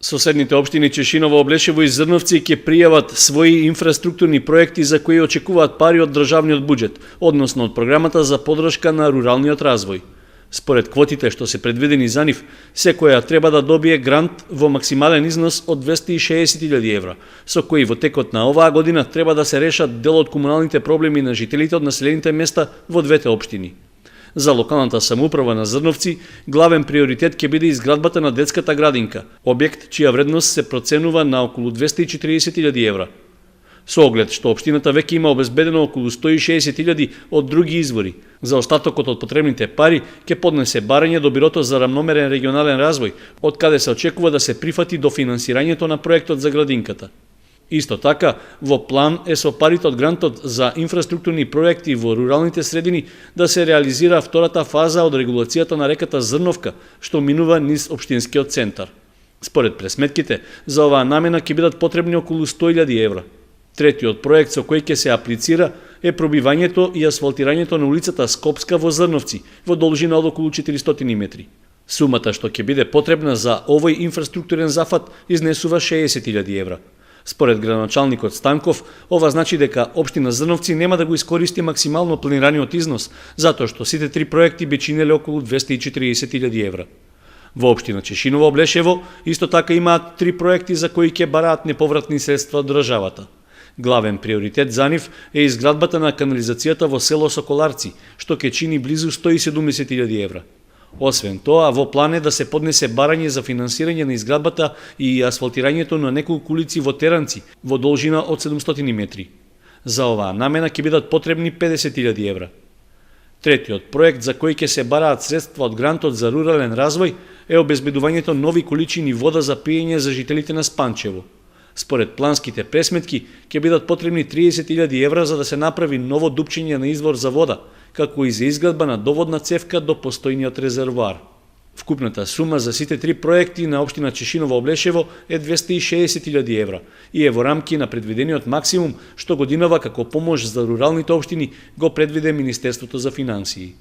Соседните општини Чешиново, Облешево и Зрновци ќе пријават своји инфраструктурни проекти за кои очекуваат пари од државниот буџет, односно од програмата за поддршка на руралниот развој. Според квотите што се предвидени за нив, секоја треба да добие грант во максимален износ од 260.000 евра, со кои во текот на оваа година треба да се решат дел од комуналните проблеми на жителите од населените места во двете општини. За локалната самоуправа на Зрновци, главен приоритет ќе биде изградбата на детската градинка, објект чија вредност се проценува на околу 240.000 евра. Со оглед што општината веќе има обезбедено околу 160.000 од други извори, за остатокот од потребните пари ќе поднесе барање до Бирото за рамномерен регионален развој, од каде се очекува да се прифати до финансирањето на проектот за градинката. Исто така, во план е со парите од грантот за инфраструктурни проекти во руралните средини да се реализира втората фаза од регулацијата на реката Зрновка, што минува низ општинскиот центар. Според пресметките, за оваа намена ќе бидат потребни околу 100.000 евра. Третиот проект со кој ќе се аплицира е пробивањето и асфалтирањето на улицата Скопска во Зрновци, во должина од околу 400 метри. Сумата што ќе биде потребна за овој инфраструктурен зафат изнесува 60.000 евра. Според градоначалникот Станков, ова значи дека општина Зрновци нема да го искористи максимално планираниот износ, затоа што сите три проекти би чинеле околу 240.000 евра. Во општина Чешиново, Облешево, исто така имаат три проекти за кои ќе бараат неповратни средства од државата. Главен приоритет за нив е изградбата на канализацијата во село Соколарци, што ќе чини близу 170.000 евра. Освен тоа, во план е да се поднесе барање за финансирање на изградбата и асфалтирањето на неколку улици во Теранци, во должина од 700 метри. За оваа намена ќе бидат потребни 50.000 евра. Третиот проект за кој ќе се бараат средства од грантот за рурален развој е обезбедувањето нови количини вода за пиење за жителите на Спанчево. Според планските пресметки, ќе бидат потребни 30.000 евра за да се направи ново дупчење на извор за вода, како и за изградба на доводна цевка до постојниот резервоар. Вкупната сума за сите три проекти на општина Чешиново, Облешево е 260.000 евра и е во рамки на предвидениот максимум што годинава како помош за руралните општини го предвиде Министерството за финансии.